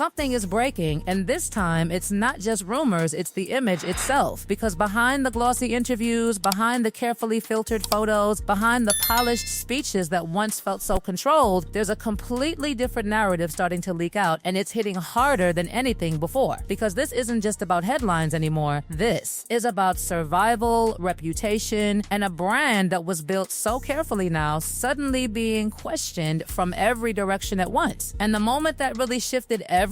something is breaking, and this time it's not just rumors, it's the image itself. Because behind the glossy interviews, behind the carefully filtered photos, behind the polished speeches that once felt so controlled, there's a completely different narrative starting to leak out, and it's hitting harder than anything before. Because this isn't just about headlines anymore. This is about survival, reputation, and a brand that was built so carefully now suddenly being questioned from every direction at once. And the moment that really shifted everything,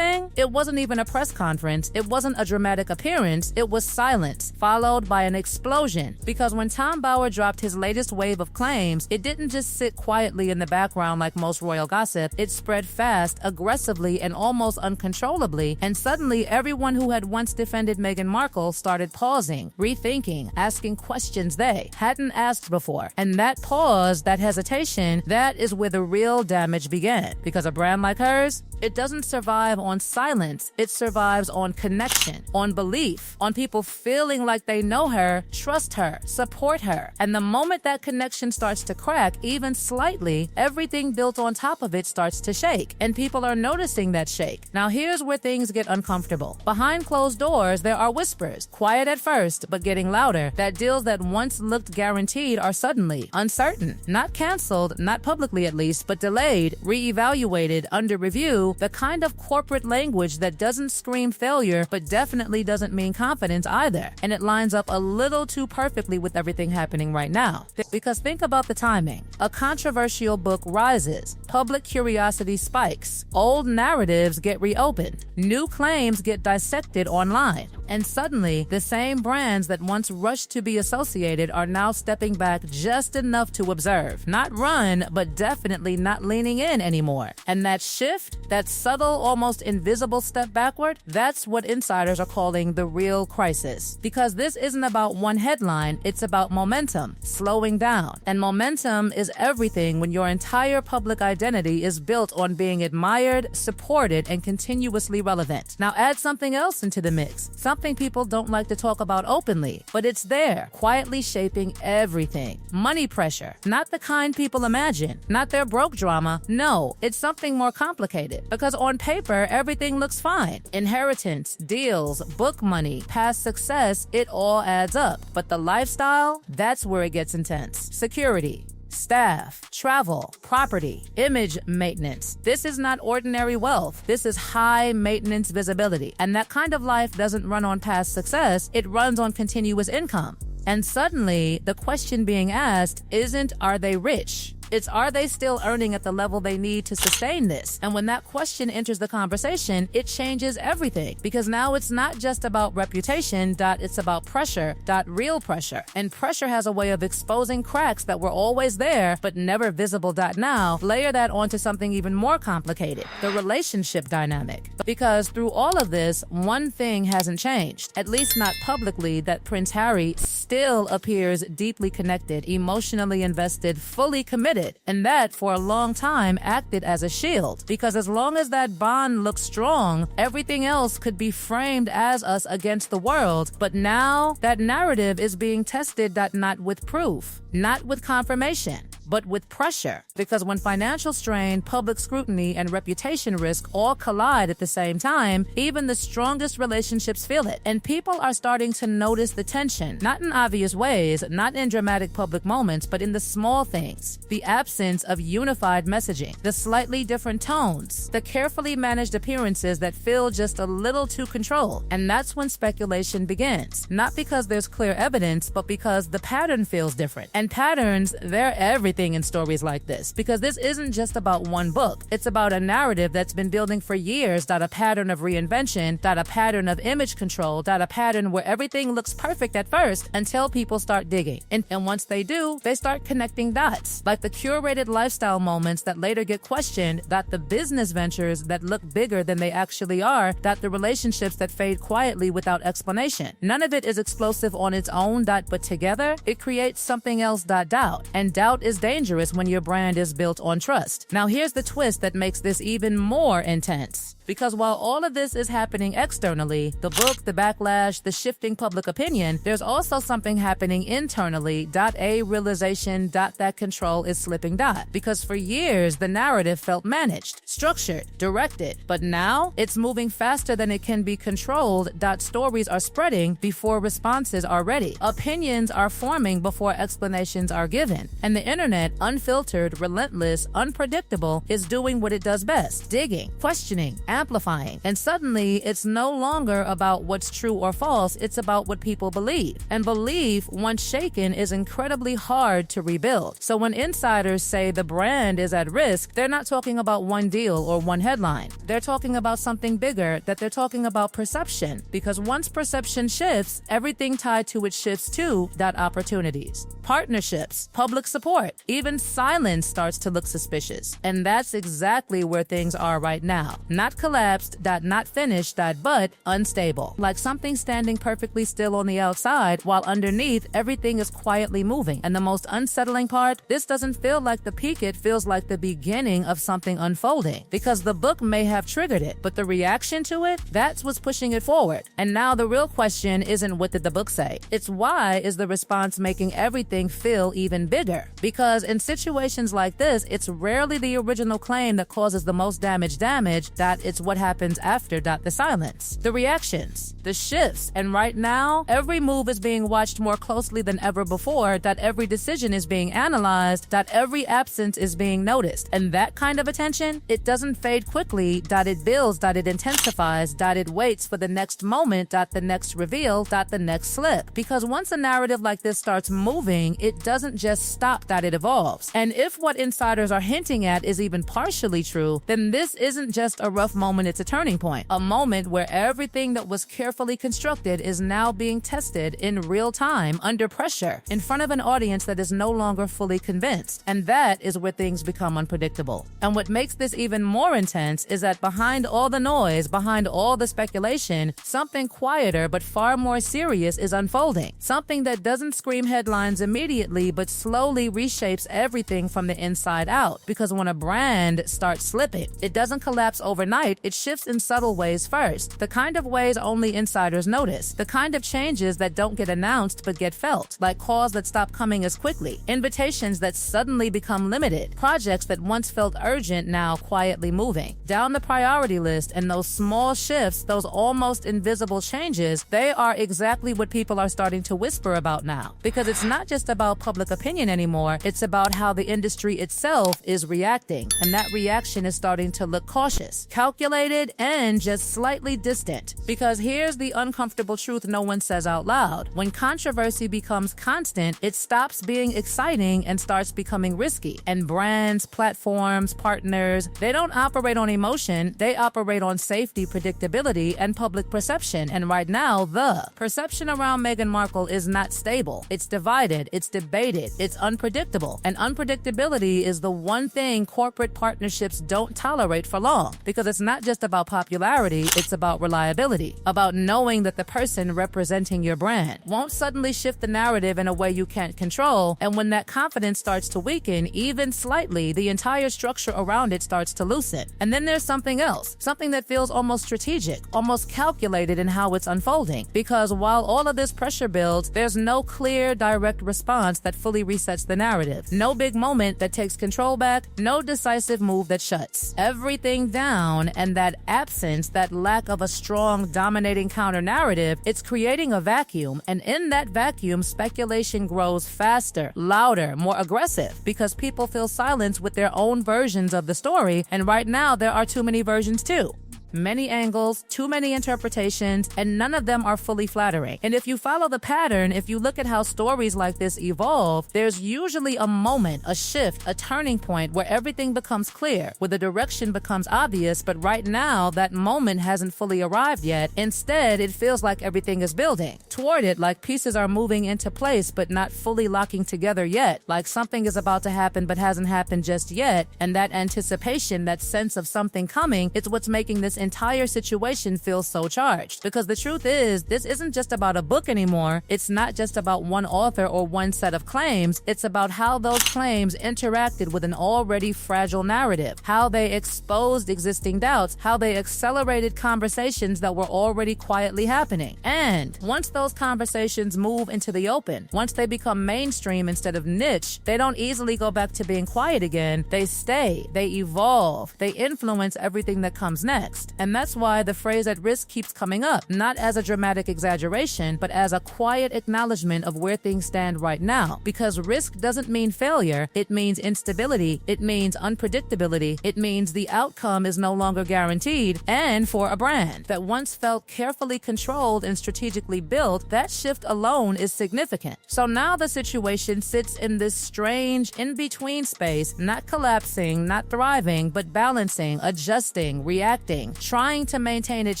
it wasn't even a press conference, it wasn't a dramatic appearance, it was silence, followed by an explosion. Because when Tom Bauer dropped his latest wave of claims, it didn't just sit quietly in the background like most royal gossip, it spread fast, aggressively, and almost uncontrollably, and suddenly everyone who had once defended Meghan Markle started pausing, rethinking, asking questions they hadn't asked before. And that pause, that hesitation, that is where the real damage began. Because a brand like hers, it doesn't survive on silence, it survives on connection, on belief, on people feeling like they know her, trust her, support her. And the moment that connection starts to crack, even slightly, everything built on top of it starts to shake. And people are noticing that shake. Now here's where things get uncomfortable. Behind closed doors, there are whispers, quiet at first, but getting louder, that deals that once looked guaranteed are suddenly uncertain. Not canceled, not publicly at least, but delayed, re-evaluated, under review, the kind of corporate language that doesn't scream failure, but definitely doesn't mean confidence either. And it lines up a little too perfectly with everything happening right now. Because think about the timing. A controversial book rises, public curiosity spikes, old narratives get reopened, new claims get dissected online, and suddenly the same brands that once rushed to be associated are now stepping back just enough to observe. Not run, but definitely not leaning in anymore. And that shift, that subtle, almost invisible step backward, that's what insiders are calling the real crisis. Because this isn't about one headline, it's about momentum, slowing down. And momentum is everything when your entire public identity is built on being admired, supported, and continuously relevant. Now add something else into the mix, something people don't like to talk about openly, but it's there, quietly shaping everything. Money pressure, not the kind people imagine, not their broke drama, no, it's something more complicated. Because on paper, everything looks fine. Inheritance, deals, book money, past success, it all adds up. But the lifestyle, that's where it gets intense. Security, staff, travel, property, image maintenance. This is not ordinary wealth. This is high maintenance visibility. And that kind of life doesn't run on past success, it runs on continuous income. And suddenly, the question being asked isn't, are they rich? It's, are they still earning at the level they need to sustain this? And when that question enters the conversation, it changes everything. Because now it's not just about reputation, it's about pressure, real pressure. And pressure has a way of exposing cracks that were always there, but never visible. Now, layer that onto something even more complicated, the relationship dynamic. Because through all of this, one thing hasn't changed, at least not publicly, that Prince Harry still appears deeply connected, emotionally invested, fully committed. And that, for a long time, acted as a shield. Because as long as that bond looks strong, everything else could be framed as us against the world. But now, that narrative is being tested, not with proof, not with confirmation, but with pressure. Because when financial strain, public scrutiny, and reputation risk all collide at the same time, even the strongest relationships feel it. And people are starting to notice the tension, not in obvious ways, not in dramatic public moments, but in the small things. The absence of unified messaging, the slightly different tones, the carefully managed appearances that feel just a little too controlled. And that's when speculation begins. Not because there's clear evidence, but because the pattern feels different. And patterns, they're everything in stories like this. Because this isn't just about one book. It's about a narrative that's been building for years, a pattern of reinvention, a pattern of image control, a pattern where everything looks perfect at first until people start digging. And once they do, they start connecting dots. Like the curated lifestyle moments that later get questioned, the business ventures that look bigger than they actually are, the relationships that fade quietly without explanation. None of it is explosive on its own, but together, it creates something else, doubt. And doubt is dangerous. dangerous when your brand is built on trust. Now here's the twist that makes this even more intense. Because while all of this is happening externally, the book, the backlash, the shifting public opinion, there's also something happening internally. A realization. That control is slipping. Because for years, the narrative felt managed, structured, directed. But now, it's moving faster than it can be controlled. Stories are spreading before responses are ready. Opinions are forming before explanations are given. And the internet, unfiltered, relentless, unpredictable, is doing what it does best: digging, questioning, amplifying. And suddenly, it's no longer about what's true or false, it's about what people believe. And belief, once shaken, is incredibly hard to rebuild. So when insiders say the brand is at risk, they're not talking about one deal or one headline. They're talking about something bigger, that they're talking about perception. Because once perception shifts, everything tied to it shifts too. Opportunities, partnerships, public support, even silence starts to look suspicious. And that's exactly where things are right now. Not collapsed, not finished, but unstable. Like something standing perfectly still on the outside, while underneath everything is quietly moving. And the most unsettling part, this doesn't feel like the peak, it feels like the beginning of something unfolding. Because the book may have triggered it, but the reaction to it, that's what's pushing it forward. And now the real question isn't what did the book say? It's why is the response making everything feel even bigger? Because in situations like this, it's rarely the original claim that causes the most damage, that it's what happens after, the silence, the reactions, the shifts. And right now, every move is being watched more closely than ever before, every decision is being analyzed, every absence is being noticed. And that kind of attention, it doesn't fade quickly, it builds, it intensifies, it waits for the next moment, the next reveal, the next slip. Because once a narrative like this starts moving, it doesn't just stop, it evolves. And if what insiders are hinting at is even partially true, then this isn't just a rough moment, it's a turning point. A moment where everything that was carefully constructed is now being tested in real time, under pressure, in front of an audience that is no longer fully convinced. And that is where things become unpredictable. And what makes this even more intense is that behind all the noise, behind all the speculation, something quieter but far more serious is unfolding. Something that doesn't scream headlines immediately, but slowly reshapes everything from the inside out. Because when a brand starts slipping, it doesn't collapse overnight, it shifts in subtle ways first. The kind of ways only insiders notice. The kind of changes that don't get announced but get felt. Like calls that stop coming as quickly. Invitations that suddenly become limited. Projects that once felt urgent now quietly moving down the priority list. And those small shifts, those almost invisible changes, they are exactly what people are starting to whisper about now. Because it's not just about public opinion anymore, it's about how the industry itself is reacting. And that reaction is starting to look cautious, calculated, and just slightly distant. Because here's the uncomfortable truth no one says out loud. When controversy becomes constant, it stops being exciting and starts becoming risky. And brands, platforms, partners, they don't operate on emotion, they operate on safety, predictability, and public perception. And right now, the perception around Meghan Markle is not stable. It's divided, it's debated, it's unpredictable. And unpredictability is the one thing corporate partnerships don't tolerate for long. Because it's not just about popularity, it's about reliability. About knowing that the person representing your brand won't suddenly shift the narrative in a way you can't control. And when that confidence starts to weaken, even slightly, the entire structure around it starts to loosen. And then there's something else, something that feels almost strategic, almost calculated in how it's unfolding. Because while all of this pressure builds, there's no clear, direct response that fully resets the narrative. No big moment that takes control back, no decisive move that shuts everything down. And that absence, that lack of a strong, dominating counter-narrative, it's creating a vacuum. And in that vacuum, speculation grows faster, louder, more aggressive, because people feel silenced with their own versions of the story. And right now, there are too many versions too. Many angles, too many interpretations, and none of them are fully flattering. And if you follow the pattern, if you look at how stories like this evolve, there's usually a moment, a shift, a turning point where everything becomes clear, where the direction becomes obvious. But right now, that moment hasn't fully arrived yet. Instead, it feels like everything is building toward it, like pieces are moving into place but not fully locking together yet, like something is about to happen but hasn't happened just yet. And that anticipation, that sense of something coming, it's what's making this entire situation feels so charged. Because the truth is, this isn't just about a book anymore. It's not just about one author or one set of claims. It's about how those claims interacted with an already fragile narrative, how they exposed existing doubts, how they accelerated conversations that were already quietly happening. And once those conversations move into the open, once they become mainstream instead of niche, they don't easily go back to being quiet again. They stay, they evolve, they influence everything that comes next. And that's why the phrase "at risk" keeps coming up, not as a dramatic exaggeration, but as a quiet acknowledgement of where things stand right now. Because risk doesn't mean failure, it means instability, it means unpredictability, it means the outcome is no longer guaranteed. And for a brand that once felt carefully controlled and strategically built, that shift alone is significant. So now the situation sits in this strange in-between space, not collapsing, not thriving, but balancing, adjusting, reacting, trying to maintain its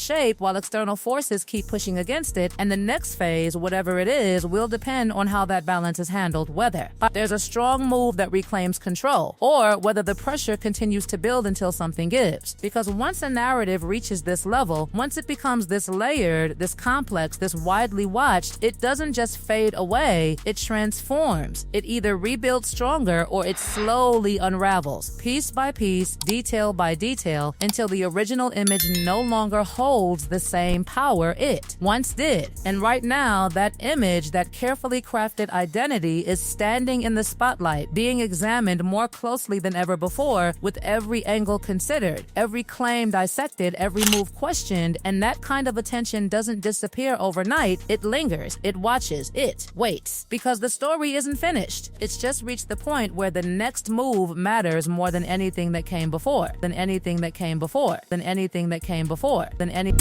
shape while external forces keep pushing against it. And the next phase, whatever it is, will depend on how that balance is handled, whether there's a strong move that reclaims control, or whether the pressure continues to build until something gives. Because once a narrative reaches this level, once it becomes this layered, this complex, this widely watched, it doesn't just fade away, it transforms. It either rebuilds stronger or it slowly unravels, piece by piece, detail by detail, until the original image no longer holds the same power it once did. And right now, that image, that carefully crafted identity, is standing in the spotlight, being examined more closely than ever before, with every angle considered, every claim dissected, every move questioned. And that kind of attention doesn't disappear overnight. It lingers, it watches, it waits. Because the story isn't finished. It's just reached the point where the next move matters more than anything that came before, than anything that came before, than anything that came before, than any...